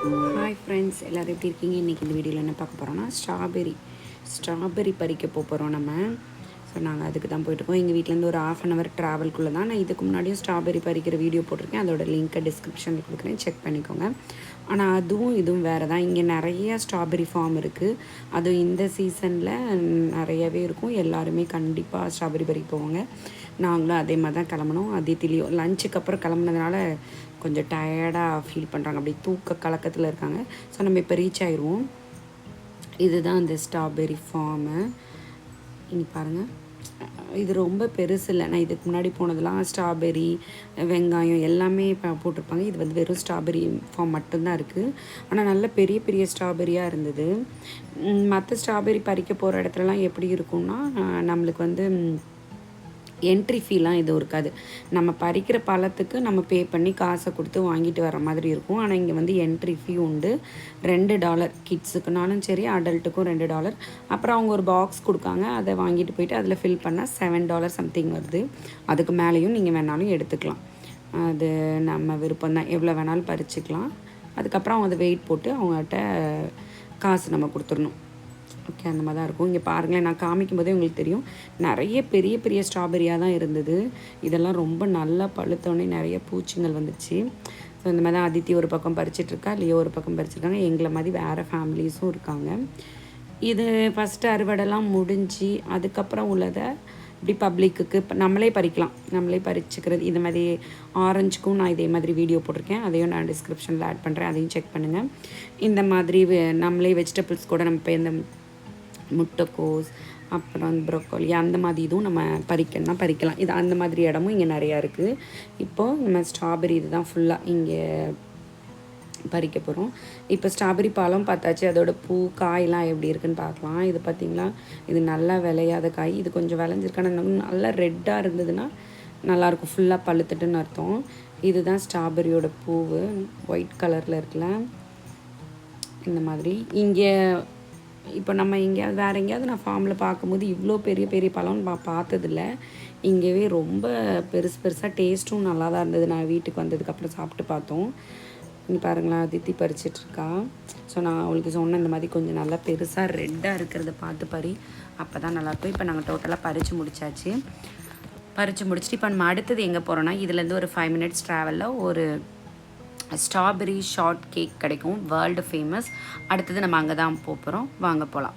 Hi friends, எல்லோரும் எப்படி இருக்கீங்க? இன்றைக்கி இந்த வீடியோவில் என்ன பார்க்க போகிறோன்னா ஸ்ட்ராபெரி பறிக்க போகிறோம் நம்ம. ஸோ நாங்கள் அதுக்கு தான் போயிட்டுருக்கோம். எங்கள் வீட்டிலேருந்து ஒரு 1/2 ட்ராவல்குள்ளே தான். நான் இதுக்கு முன்னாடியும் ஸ்ட்ராபெரி பறிக்கிற வீடியோ போட்டிருக்கேன். அதோட லிங்க்கை டிஸ்கிரிப்ஷனில் கொடுக்குறேன், செக் பண்ணிக்கோங்க. ஆனால் அதுவும் இதுவும் வேறு தான். இங்கே நிறைய ஸ்ட்ராபெரி ஃபார்ம் இருக்குது. அதுவும் இந்த சீசனில் நிறையவே இருக்கும். எல்லாருமே கண்டிப்பாக ஸ்ட்ராபெரி பறிக்க போவாங்க. நாங்களும் அதே மாதிரி தான் கிளம்பணும். அதித்திலையும் லஞ்சுக்கு அப்புறம் கிளம்புனதுனால கொஞ்சம் டயர்டாக ஃபீல் பண்ணுறாங்க, அப்படி தூக்க கலக்கத்தில் இருக்காங்க. ஸோ நம்ம இப்போ ரீச் ஆயிடுவோம். இதுதான் அந்த ஸ்ட்ராபெரி ஃபார்மு. இனி பாருங்கள், இது ரொம்ப பெருசு இல்லை. நான் இதுக்கு முன்னாடி போனதெல்லாம் ஸ்ட்ராபெரி, வெங்காயம் எல்லாமே இப்போ போட்டிருப்பாங்க. இது வந்து வெறும் ஸ்ட்ராபெரி ஃபார்ம் மட்டும்தான் இருக்குது. ஆனால் நல்ல பெரிய பெரிய ஸ்ட்ராபெரியாக இருந்தது. மற்ற ஸ்ட்ராபெரி பறிக்க போகிற இடத்துலலாம் எப்படி இருக்கும்னா, நம்மளுக்கு வந்து என்ட்ரி ஃபீலாம் எதுவும் இருக்காது. நம்ம பறிக்கிற பழத்துக்கு நம்ம பே பண்ணி காசை கொடுத்து வாங்கிட்டு வர மாதிரி இருக்கும். ஆனால் இங்கே வந்து என்ட்ரி ஃபீ உண்டு. $2 கிட்ஸுக்குனாலும் சரி, அடல்ட்டுக்கும் $2. அப்புறம் அவங்க ஒரு பாக்ஸ் கொடுக்காங்க, அதை வாங்கிட்டு போயிட்டு அதில் ஃபில் பண்ணால் $7 சம்திங் வருது. அதுக்கு மேலேயும் நீங்கள் வேணாலும் எடுத்துக்கலாம். அது நம்ம விருப்பம் தான், எவ்வளோ வேணாலும் பறிச்சுக்கலாம். அதுக்கப்புறம் அவங்க அதை வெயிட் போட்டு அவங்ககிட்ட காசு நம்ம கொடுத்துடணும். ஓகே, அந்த மாதிரி தான் இருக்கும். இங்கே பாருங்களேன், நான் காமிக்கும் போதே உங்களுக்கு தெரியும், நிறைய பெரிய பெரிய ஸ்ட்ராபெரியாக தான் இருந்தது. இதெல்லாம் ரொம்ப நல்லா பழுத்தோடனே நிறைய பூச்சிங்கள் வந்துச்சு. ஸோ இந்த மாதிரி தான் அதித்தி ஒரு பக்கம் பறிச்சிட்ருக்கா, லியோ ஒரு பக்கம் பறிச்சிருக்காங்க. எங்களை மாதிரி வேறு ஃபேமிலிஸும் இருக்காங்க. இது ஃபஸ்ட்டு அறுவடைலாம் முடிஞ்சு அதுக்கப்புறம் உள்ளதை இப்படி பப்ளிக்குக்கு இப்போ நம்மளே பறிக்கலாம், நம்மளே பறிச்சுக்கிறது. இந்த மாதிரி ஆரஞ்சுக்கும் நான் இதே மாதிரி வீடியோ போட்டிருக்கேன், அதையும் நான் டிஸ்கிரிப்ஷனில் ஆட் பண்ணுறேன், அதையும் செக் பண்ணுங்கள். இந்த மாதிரி நம்மளே வெஜிடபிள்ஸ் கூட நம்ம இப்போ இந்த முட்டைக்கோஸ், அப்புறம் ப்ரோக்கோலி, அந்த மாதிரி இதுவும் நம்ம பறிக்கணும்னா பறிக்கலாம். இது அந்த மாதிரி இடமும் இங்கே நிறையா இருக்குது. இப்போது நம்ம ஸ்ட்ராபெரி இது தான் ஃபுல்லாக இங்கே பறிக்க போகிறோம். இப்போ ஸ்ட்ராபெரி பழம் பார்த்தாச்சு, அதோட பூ காயெலாம் எப்படி இருக்குன்னு பார்க்கலாம். இது பார்த்திங்களா, இது நல்லா விளையாத காய். இது கொஞ்சம் விளைஞ்சிருக்கான நல்லா ரெட்டாக இருந்ததுன்னா நல்லாயிருக்கும், ஃபுல்லாக பழுத்துட்டுன்னு அர்த்தம். இதுதான் ஸ்ட்ராபெரியோட பூவு, ஒயிட் கலரில் இருக்குல்ல. இந்த மாதிரி இங்கே இப்போ நம்ம எங்கேயாவது வேறு எங்கேயாவது நான் ஃபார்மில் பார்க்கும்போது இவ்வளோ பெரிய பெரிய பழம் பார்த்ததில்ல. இங்கேவே ரொம்ப பெருசு பெருசாக, டேஸ்ட்டும் நல்லா தான் இருந்தது. நான் வீட்டுக்கு வந்ததுக்கப்புறம் சாப்பிட்டு பார்த்தோம். இங்கே பாருங்களேன், அதித்தி பறிச்சிட்ருக்கா. ஸோ நான் அவளுக்கு சொன்னேன், இந்த மாதிரி கொஞ்சம் நல்லா பெருசாக ரெட்டாக இருக்கிறத பார்த்து பறி, அப்போ தான் நல்லாயிருக்கும். இப்போ நாங்கள் டோட்டலாக பறித்து முடிச்சாச்சு. பறித்து முடிச்சுட்டு இப்போ நம்ம அடுத்தது எங்கே போகிறோன்னா, இதுலேருந்து ஒரு 5 மினிட்ஸ் ட்ராவலில் ஒரு ஸ்ட்ராபெரி ஷார்ட் கேக் கிடைக்கும், வேர்ல்டு ஃபேமஸ். அடுத்தது நம்ம அங்கே தான் போகிறோம், வாங்க போகலாம்.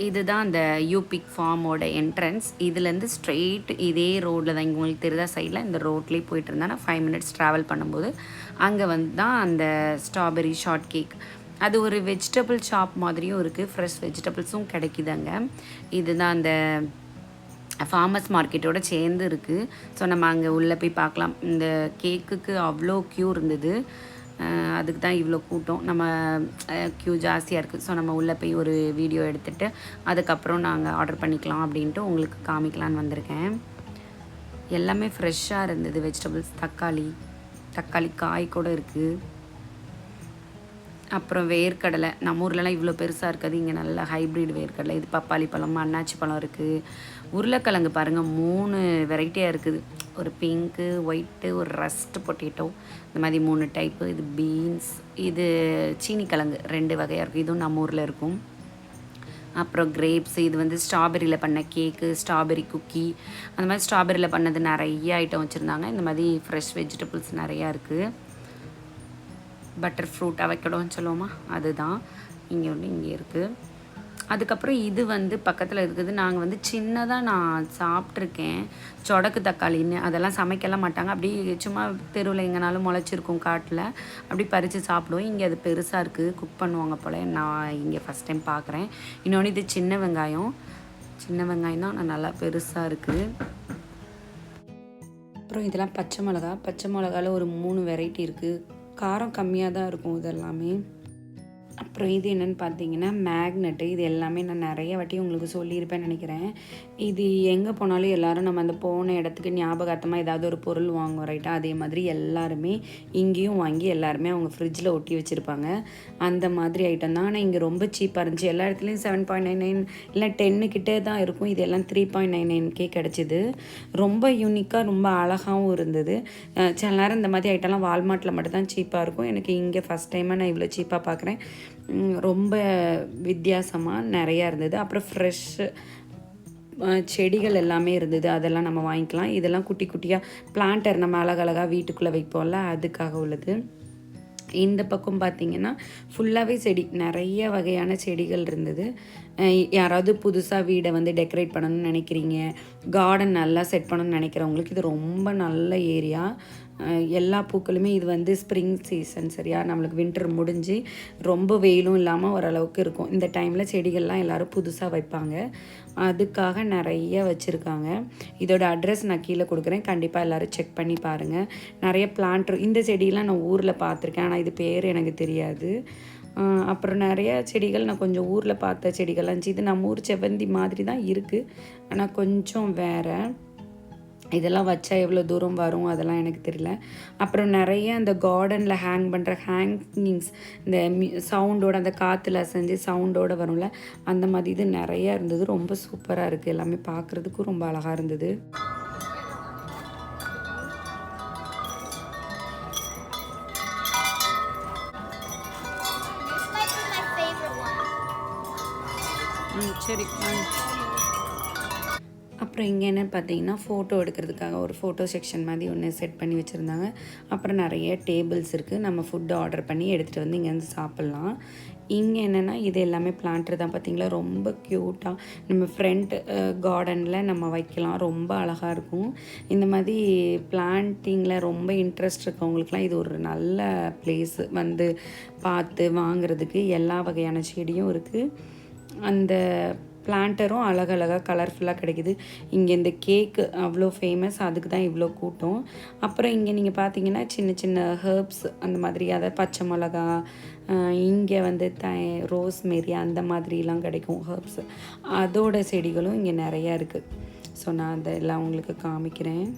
இதுதான் அந்த யூபிக் ஃபார்மோட என்ட்ரன்ஸ். இதுலேருந்து ஸ்ட்ரெயிட் இதே ரோட்டில் தான், இங்கே உங்களுக்கு தெரியுதா சைடில், இந்த ரோட்லேயே போயிட்டு இருந்தால் நான் 5 மினிட்ஸ் ட்ராவல் பண்ணும்போது அங்கே வந்து தான் அந்த ஸ்ட்ராபெரி ஷார்ட் கேக். அது ஒரு வெஜிடபிள் ஷாப் மாதிரியும் இருக்குது, ஃப்ரெஷ் வெஜிடபிள்ஸும் கிடைக்குது அங்கே. இதுதான் அந்த ஃபார்மர்ஸ் மார்க்கெட்டோடு சேர்ந்து இருக்குது. ஸோ நம்ம அங்கே உள்ளே போய் பார்க்கலாம். இந்த கேக்குக்கு அவ்வளோ க்யூ இருந்தது, அதுக்கு தான் இவ்வளோ கூட்டம். நம்ம க்யூ ஜாஸ்தியாக இருக்குது. ஸோ நம்ம உள்ளே போய் ஒரு வீடியோ எடுத்துகிட்டு அதுக்கப்புறம் நாங்கள் ஆர்டர் பண்ணிக்கலாம் அப்படின்ட்டு உங்களுக்கு காமிக்கலான்னு வந்திருக்கேன். எல்லாமே ஃப்ரெஷ்ஷாக இருந்தது வெஜிடபிள்ஸ். தக்காளி காய் கூட இருக்குது. அப்புறம் வேர்க்கடலை, நம்ம ஊர்லலாம் இவ்வளோ பெருசாக இருக்காது, இங்கே நல்ல ஹைப்ரிட் வேர்க்கடலை. இது பப்பாளி பழம், அன்னாச்சி பழம் இருக்குது. உருளைக்கிழங்கு பாருங்கள், 3 வெரைட்டியாக இருக்குது. ஒரு பிங்க்கு, ஒயிட்டு, ஒரு ரஸ்ட் பொட்டேட்டோ, இந்த மாதிரி 3 டைப்பு. இது பீன்ஸ், இது சீனிக்கிழங்கு 2 வகையாக இருக்குது. இதுவும் நம்ம ஊரில் இருக்கும். அப்புறம் கிரேப்ஸ், இது வந்து ஸ்ட்ராபெரியில் பண்ண கேக்கு, ஸ்ட்ராபெரி குக்கி, அந்த மாதிரி ஸ்ட்ராபெரியில் பண்ணது நிறைய ஐட்டம் வச்சுருந்தாங்க. இந்த மாதிரி ஃப்ரெஷ் வெஜிடபிள்ஸ் நிறையா இருக்குது. பட்டர் ஃப்ரூட் அவக்கடோன்னு சொல்லுவோமா, அதுதான் இங்கே ஒன்று இங்கே இருக்குது. அதுக்கப்புறம் இது வந்து பக்கத்தில் இருக்குது. நாங்கள் வந்து சின்னதாக நான் சாப்பிட்ருக்கேன், சொடக்கு தக்காளின்னு. அதெல்லாம் சமைக்கலாம் மாட்டாங்க, அப்படி சும்மா தெருவில் எங்கேனாலும் முளைச்சிருக்கும் காட்டில், அப்படி பறித்து சாப்பிடுவோம். இங்கே அது பெருசாக இருக்குது, குக் பண்ணுவாங்க போல். நான் இங்கே ஃபஸ்ட் டைம் பார்க்குறேன். இன்னொன்று இது சின்ன வெங்காயம் தான், நான் நல்லா பெருசாக இருக்குது. அப்புறம் இதெல்லாம் பச்சை மிளகாவில் ஒரு 3 வெரைட்டி இருக்குது. காரம் கம்மியாக தான் இருக்கும் இதெல்லாமே. அப்புறம் இது என்னென்னு பார்த்தீங்கன்னா மேக்னெட்டு. இது எல்லாமே நான் நிறைய வாட்டி உங்களுக்கு சொல்லியிருப்பேன்னு நினைக்கிறேன். இது எங்கே போனாலும் எல்லோரும் நம்ம அந்த போன இடத்துக்கு ஞாபகார்த்தமாக ஏதாவது ஒரு பொருள் வாங்குவோம் ரைட்டா, அதே மாதிரி எல்லாருமே இங்கேயும் வாங்கி எல்லாருமே அவங்க ஃப்ரிட்ஜில் ஒட்டி வச்சுருப்பாங்க. அந்த மாதிரி ஐட்டம் தான். ஆனால் இங்கே ரொம்ப சீப்பாக இருந்துச்சு. எல்லா இடத்துலையும் 7.99 இல்லை 10 கிட்டே தான் இருக்கும். இது எல்லாம் 3.99 கிடச்சிது. ரொம்ப யூனிக்காக ரொம்ப அழகாகவும் இருந்தது. சில நேரம் இந்த மாதிரி ஐட்டம்லாம் வால்மார்ட்டில் மட்டும்தான் சீப்பாக இருக்கும். எனக்கு இங்கே ஃபஸ்ட் டைமாக நான் இவ்வளோ சீப்பாக பார்க்குறேன். ரொம்ப வித்தியாசமாக நிறையா இருந்தது. அப்புறம் ஃப்ரெஷ்ஷு செடிகள் எல்லாமே இருந்தது. அதெல்லாம் நம்ம வாங்கிக்கலாம். இதெல்லாம் குட்டி குட்டியாக பிளான்டர் நம்ம அழகழகாக வீட்டுக்குள்ளே வைப்போம்ல, அதுக்காக உள்ளது. இந்த பக்கம் பார்த்திங்கன்னா ஃபுல்லாகவே செடி, நிறைய வகையான செடிகள் இருந்தது. யாராவது புதுசாக வீடை வந்து டெக்கரேட் பண்ணணும்னு நினைக்கிறீங்க, கார்டன் நல்லா செட் பண்ணணும்னு நினைக்கிறவங்களுக்கு இது ரொம்ப நல்ல ஏரியா. எல்லா பூக்களுமே இது வந்து ஸ்ப்ரிங் சீசன் சரியா, நம்மளுக்கு வின்டர் முடிஞ்சு ரொம்ப வெயிலும் இல்லாமல் ஓரளவுக்கு இருக்கும். இந்த டைமில் செடிகள்லாம் எல்லோரும் புதுசாக வைப்பாங்க. அதுக்காக நிறைய வச்சுருக்காங்க. இதோட அட்ரஸ் நான் கீழே கொடுக்குறேன், கண்டிப்பாக எல்லோரும் செக் பண்ணி பாருங்கள். நிறைய பிளான்ட், இந்த செடியெலாம் நான் ஊரில் பார்த்துருக்கேன், ஆனால் இது பேர் எனக்கு தெரியாது. அப்புறம் நிறைய செடிகள் நான் கொஞ்சம் ஊரில் பார்த்த செடிகள்லாம் இருந்துச்சு. இது நம்ம ஊர் செவ்வந்தி மாதிரி தான் இருக்குது, ஆனால் கொஞ்சம் வேறு. இதெல்லாம் வச்சா எவ்வளோ தூரம் வரும் அதெல்லாம் எனக்கு தெரியல. அப்புறம் நிறைய அந்த கார்டனில் ஹேங் பண்ணுற ஹேங்கிங்ஸ், இந்த சவுண்டோட, அந்த காற்றுல செஞ்சு சவுண்டோடு வரும்ல, அந்த மாதிரி இது நிறையா இருந்தது. ரொம்ப சூப்பராக இருக்குது, எல்லாமே பார்க்குறதுக்கும் ரொம்ப அழகாக இருந்தது. சரி. அப்புறம் இங்கே என்னென்னு பார்த்தீங்கன்னா ஃபோட்டோ எடுக்கிறதுக்காக ஒரு ஃபோட்டோ செக்ஷன் மாதிரி ஒன்று செட் பண்ணி வச்சுருந்தாங்க. அப்புறம் நிறைய டேபிள்ஸ் இருக்குது. நம்ம ஃபுட்டு ஆர்டர் பண்ணி எடுத்துகிட்டு வந்து இங்கேருந்து சாப்பிட்லாம். இங்கே என்னென்னா இது எல்லாமே பிளான்ட்ரு தான். பார்த்திங்களா, ரொம்ப க்யூட்டாக நம்ம ஃப்ரண்ட் கார்டனில் நம்ம வைக்கலாம். ரொம்ப அழகாக இருக்கும். இந்த மாதிரி பிளான்ட்டிங்கில் ரொம்ப இன்ட்ரெஸ்ட் இருக்கவங்களுக்குலாம் இது ஒரு நல்ல பிளேஸு. வந்து பார்த்து வாங்குறதுக்கு எல்லா வகையான செடியும் இருக்குது. அந்த பிளான்டரும் அழகழகாக கலர்ஃபுல்லாக கிடைக்கிது. இங்கே இந்த கேக்கு அவ்வளோ ஃபேமஸ், அதுக்கு தான் இவ்வளோ கூட்டம். அப்புறம் இங்கே நீங்கள் பார்த்தீங்கன்னா சின்ன சின்ன ஹெர்ப்ஸ் அந்த மாதிரி, அதாவது பச்சை மிளகா, இங்கே வந்து ரோஸ்மேரி அந்த மாதிரிலாம் கிடைக்கும் ஹெர்ப்ஸ். அதோட செடிகளும் இங்கே நிறையா இருக்குது. ஸோ நான் அதெல்லாம் உங்களுக்கு காமிக்கிறேன்.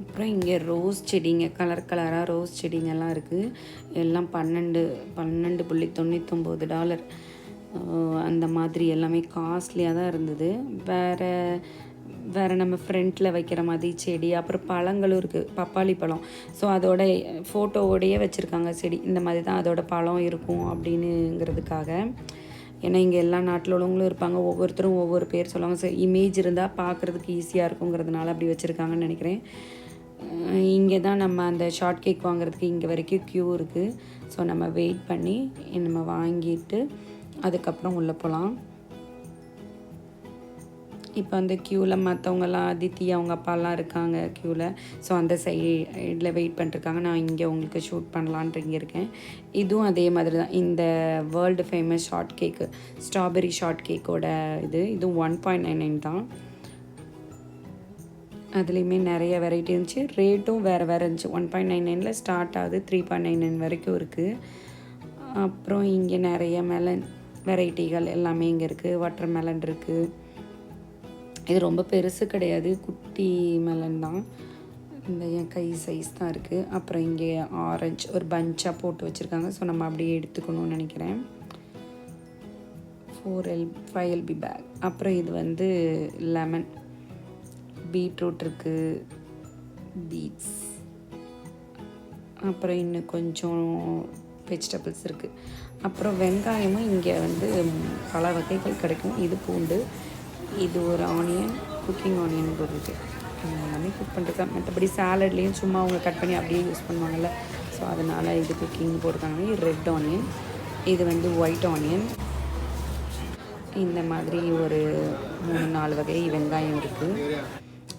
அப்புறம் இங்கே ரோஸ் செடிங்க, கலர் கலராக ரோஸ் செடிங்கெல்லாம் இருக்குது. எல்லாம் $12.99 அந்த மாதிரி எல்லாமே காஸ்ட்லியாக தான் இருந்தது. வேறு நம்ம ஃப்ரண்ட்டில் வைக்கிற மாதிரி செடி, அப்புறம் பழங்களும் இருக்குது. பப்பாளி பழம், ஸோ அதோட ஃபோட்டோவோடையே வச்சுருக்காங்க செடி. இந்த மாதிரி தான் அதோட பழம் இருக்கும் அப்படின்னுங்கிறதுக்காக. ஏன்னா இங்கே எல்லா நாட்டில் உள்ளவங்களும் இருப்பாங்க, ஒவ்வொருத்தரும் ஒவ்வொரு பேர் சொல்லுவாங்க. ஸோ இமேஜ் இருந்தால் பார்க்குறதுக்கு ஈஸியாக இருக்குங்கிறதுனால அப்படி வச்சுருக்காங்கன்னு நினைக்கிறேன். இங்கே தான் நம்ம அந்த ஷார்ட் கேக் வாங்குறதுக்கு இங்கே வரைக்கும் க்யூ இருக்குது. ஸோ நம்ம வெயிட் பண்ணி நம்ம வாங்கிட்டு அதுக்கப்புறம் உள்ளே போகலாம். இப்போ அந்த க்யூவில் மற்றவங்கலாம் அதித்தி அவங்க அப்பாலாம் இருக்காங்க க்யூவில். ஸோ அந்த சைடில் வெயிட் பண்ணிட்டுருக்காங்க. நான் இங்கே உங்களுக்கு ஷூட் பண்ணலான்ட்டு இங்கே இருக்கேன். இதுவும் அதே மாதிரி தான். இந்த வேர்ல்டு ஃபேமஸ் ஷார்ட் கேக்கு, ஸ்ட்ராபெரி ஷார்ட் கேக்கோட இதுவும் 1.99 தான். அதுலேயுமே நிறைய வெரைட்டி இருந்துச்சு. ரேட்டும் வேறு இருந்துச்சு. 1.99 ஸ்டார்ட் ஆகுது, 3.99 வரைக்கும் இருக்குது. அப்புறம் இங்கே நிறைய மெலன் வெரைட்டிகள் எல்லாமே இங்கே இருக்குது. வாட்டர் மெலன் இருக்குது. இது ரொம்ப பெருசு கிடையாது, குட்டி மெலன் தான். இந்த என் கை சைஸ் தான் இருக்குது. அப்புறம் இங்கே ஆரஞ்சு ஒரு பஞ்சாக போட்டு வச்சுருக்காங்க. ஸோ நம்ம அப்படியே எடுத்துக்கணும்னு நினைக்கிறேன். 5LB back. அப்புறம் இது லெமன், பீட்ரூட் இருக்குது, பீட்ஸ், அப்புறம் இன்னும் கொஞ்சம் வெஜிடபிள்ஸ் இருக்குது. அப்புறம் வெங்காயமும் இங்கே பல வகைகள் கிடைக்கும். இது பூண்டு, இது ஒரு ஆனியன், குக்கிங் ஆனியன் போடுறது எல்லாமே குக் பண்ணுறதுக்கு. மற்றபடி சாலட்லேயும் சும்மா அவங்க கட் பண்ணி அப்படியே யூஸ் பண்ணுவாங்கள்ல, ஸோ அதனால் இது குக்கிங் போட்டிருக்காங்க. இது ரெட் ஆனியன், இது ஒயிட் ஆனியன். இந்த மாதிரி ஒரு 3-4 வகை வெங்காயம் இருக்குது.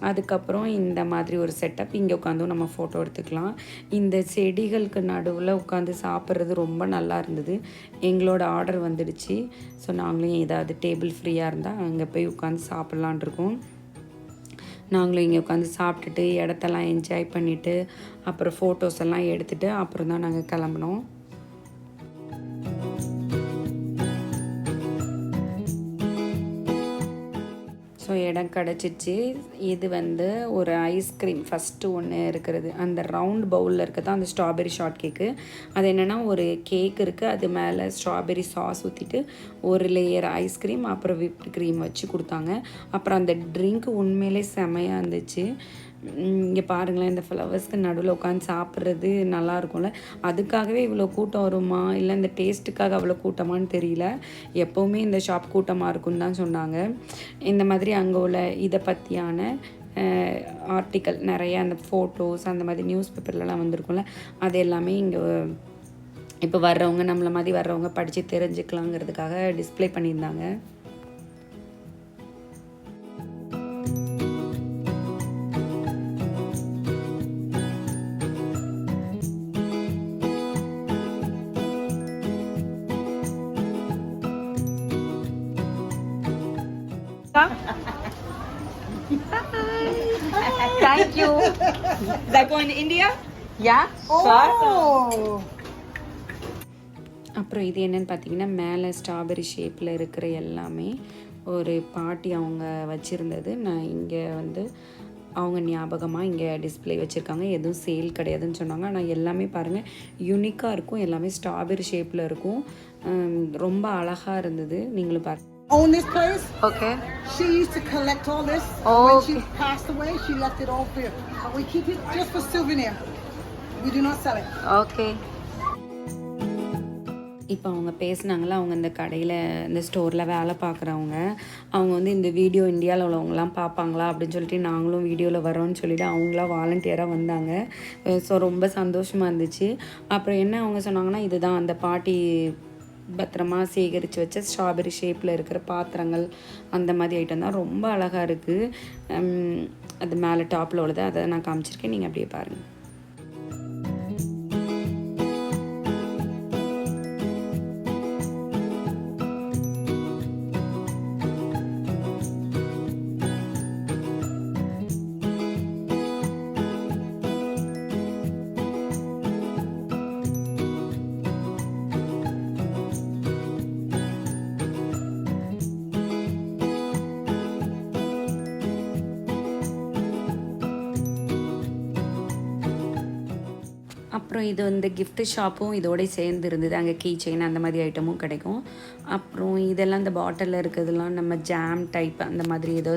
அதுக்கப்புறம் இந்த மாதிரி ஒரு செட்டப், இங்கே உட்காந்தும் நம்ம ஃபோட்டோ எடுத்துக்கலாம். இந்த செடிகளுக்கு நடுவில் உட்காந்து சாப்பிட்றது ரொம்ப நல்லா இருந்தது. எங்களோட ஆர்டர் வந்துடுச்சு. ஸோ நாங்களும் ஏதாவது டேபிள் ஃப்ரீயாக இருந்தால் அங்கே போய் உட்காந்து சாப்பிட்லான் இருக்கோம். நாங்களும் இங்கே உட்காந்து சாப்பிட்டுட்டு இடத்தெல்லாம் என்ஜாய் பண்ணிவிட்டு அப்புறம் ஃபோட்டோஸ் எல்லாம் எடுத்துகிட்டு அப்புறம் தான் நாங்கள் கிளம்பினோம். ஸோ இடம் கிடச்சிச்சு. இது வந்து ஒரு ஐஸ்கிரீம் ஃபஸ்ட்டு ஒன்று இருக்கிறது, அந்த ரவுண்ட் பவுலில் இருக்க தான் அந்த ஸ்ட்ராபெரி ஷார்ட் கேக்கு. அது என்னென்னா ஒரு கேக் இருக்குது, அது மேலே ஸ்ட்ராபெரி சாஸ் ஊற்றிட்டு ஒரு லேயர் ஐஸ்கிரீம் அப்புறம் விப்டு க்ரீம் வச்சு கொடுத்தாங்க. அப்புறம் அந்த ட்ரிங்க் உண்மையிலே செமையாக இருந்துச்சு. இங்கே பாருங்களேன், இந்த ஃப்ளவர்ஸ்க்கு நடுவில் உட்காந்து சாப்பிட்றது நல்லா இருக்கும்ல. அதுக்காகவே இவ்வளோ கூட்டம் வருமா இல்லை இந்த டேஸ்ட்டுக்காக அவ்வளோ கூட்டமானு தெரியல. எப்போவுமே இந்த ஷாப் கூட்டமாக இருக்குன்னு தான் சொன்னாங்க. இந்த மாதிரி அங்கே உள்ள இதை பற்றியான ஆர்டிக்கல் நிறைய அந்த ஃபோட்டோஸ் அந்த மாதிரி நியூஸ் பேப்பர்லலாம் வந்திருக்கும்ல, அது எல்லாமே இங்கே இப்போ வர்றவங்க நம்மளை மாதிரி வர்றவங்க படித்து தெரிஞ்சுக்கலாங்கிறதுக்காக டிஸ்ப்ளே பண்ணியிருந்தாங்க. Thank you. That one in India? Yeah. Oh. அப்புறம் இது என்னென்னு பார்த்தீங்கன்னா, மேலே ஸ்ட்ராபெரி ஷேப்பில் இருக்கிற எல்லாமே ஒரு பாட்டி அவங்க வச்சுருந்தது. நான் இங்கே வந்து அவங்க ஞாபகமாக இங்கே டிஸ்பிளே வச்சுருக்காங்க. எதுவும் சேல் கிடையாதுன்னு சொன்னாங்க. ஆனால் எல்லாமே பாருங்கள் யூனிக்காக இருக்கும், எல்லாமே ஸ்ட்ராபெரி ஷேப்பில் இருக்கும். ரொம்ப அழகாக இருந்தது. நீங்களும் பாருங்கள். Own this place. Okay. She used to collect all this. Oh, when okay. she passed away, she left it all here. But we keep it just for souvenir. We do not sell it. Okay. இப்போ அவங்க பேசுனாங்களா, அவங்க இந்த கடையில் இந்த ஸ்டோரில் வேலை பார்க்குறவங்க, அவங்க வந்து இந்த வீடியோ இந்தியாவில் உள்ளவங்களாம் பார்ப்பாங்களா அப்படின்னு சொல்லிட்டு நாங்களும் வீடியோவில் வரோன்னு சொல்லிவிட்டு அவங்களாம் வாலண்டியராக வந்தாங்க. ஸோ ரொம்ப சந்தோஷமாக இருந்துச்சு. அப்புறம் என்ன அவங்க சொன்னாங்கன்னா, இதுதான் அந்த பாட்டி பத்திரமா சேகரித்து வச்ச ஸ்ட்ராபெரி ஷேப்பில் இருக்கிற பாத்திரங்கள், அந்த மாதிரி ஐட்டம் தான். ரொம்ப அழகாக இருக்குது. அது மேலே டாப்பில் உள்ளது, அதை நான் காமிச்சிருக்கேன், நீங்கள் அப்படியே பாருங்கள். அப்புறம் இது வந்து கிஃப்ட் ஷாப்பும் இதோட சேர்ந்து இருந்தது. அங்கே கீ செயின் அந்த மாதிரி ஐட்டமும் கிடைக்கும். அப்புறம் இதெல்லாம் இந்த பாட்டிலில் இருக்கிறதுலாம் நம்ம ஜாம் டைப் அந்த மாதிரி ஏதோ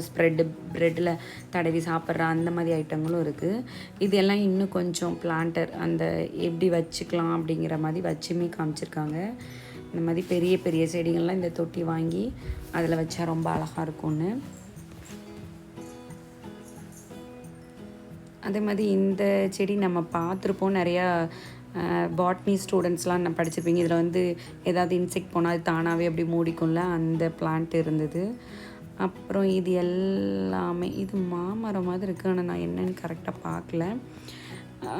ப்ரெட்டில் தடவி சாப்பிட்ற அந்த மாதிரி ஐட்டங்களும் இருக்குது. இது எல்லாம் இன்னும் கொஞ்சம் பிளான்டர் அந்த எப்படி வச்சுக்கலாம் அப்படிங்கிற மாதிரி வச்சுமே காமிச்சிருக்காங்க. இந்த மாதிரி பெரிய பெரிய செடிகள்லாம் இந்த தொட்டி வாங்கி அதில் வச்சா ரொம்ப அழகாக இருக்கும்னு. அதே மாதிரி இந்த செடி நம்ம பார்த்துருப்போம், நிறையா பாட்னி ஸ்டூடெண்ட்ஸ்லாம் நான் படிச்சிருப்பீங்க. இதில் வந்து ஏதாவது இன்செக்ட் போனால் அது தானாகவே அப்படி மூடிக்கும்ல, அந்த பிளான்ட் இருந்தது. அப்புறம் இது எல்லாமே இது மாமரம் மாதிரி இருக்குது, ஆனால் நான் என்னென்னு கரெக்டாக பார்க்கல.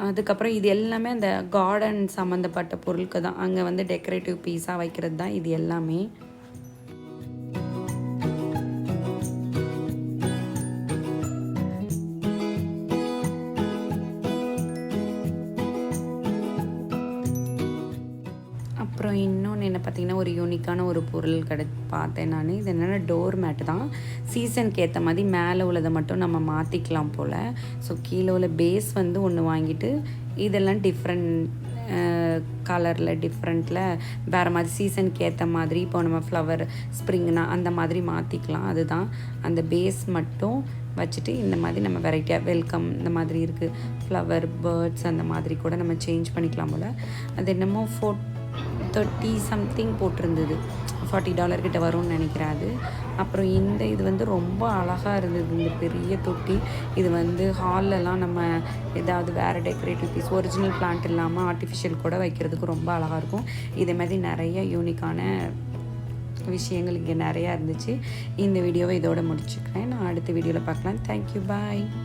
அதுக்கப்புறம் இது எல்லாமே அந்த கார்டன் சம்மந்தப்பட்ட பொருட்கள் தான். அங்கே வந்து டெக்கரேட்டிவ் பீஸாக வைக்கிறது தான் இது எல்லாமே. அப்புறம் இன்னொன்று என்ன பார்த்திங்கன்னா, ஒரு யூனிக்கான ஒரு பொருள் பார்த்தேன் நான். இது என்னென்னா டோர் மேட்டு தான். சீசனுக்கு ஏற்ற மாதிரி மேலே உள்ளதை மட்டும் நம்ம மாற்றிக்கலாம் போல். ஸோ கீழே உள்ள பேஸ் வந்து ஒன்று வாங்கிட்டு இதெல்லாம் டிஃப்ரெண்ட் கலரில் டிஃப்ரெண்ட்டில் வேறு மாதிரி சீசனுக்கு ஏற்ற மாதிரி இப்போ நம்ம ஃப்ளவர் ஸ்ப்ரிங்னா அந்த மாதிரி மாற்றிக்கலாம். அதுதான் அந்த பேஸ் மட்டும் வச்சுட்டு இந்த மாதிரி நம்ம வெரைட்டியாக வெல்கம் இந்த மாதிரி இருக்குது, ஃப்ளவர் பேர்ட்ஸ் அந்த மாதிரி கூட நம்ம சேஞ்ச் பண்ணிக்கலாம் போல். அது என்னமோ 30 சம்திங் போட்டிருந்தது, $40 கிட்ட வரும்னு நினைக்கிறேன் அது. அப்புறம் இந்த இது வந்து ரொம்ப அழகாக இருந்தது, இந்த பெரிய தொட்டி. இது வந்து ஹால்லலாம் நம்ம ஏதாவது வேறு டெக்கரேட்டிவ் பீஸ் ஒரிஜினல் பிளான்ட் இல்லாமல் ஆர்டிஃபிஷியல் கூட வைக்கிறதுக்கு ரொம்ப அழகாக இருக்கும். இதே மாதிரி நிறைய யூனிக்கான விஷயங்கள் இங்கே நிறையா இருந்துச்சு. இந்த வீடியோவை இதோட முடிச்சுக்கிறேன். நான் அடுத்த வீடியோவில் பார்க்கலாம். தேங்க்யூ, பாய்.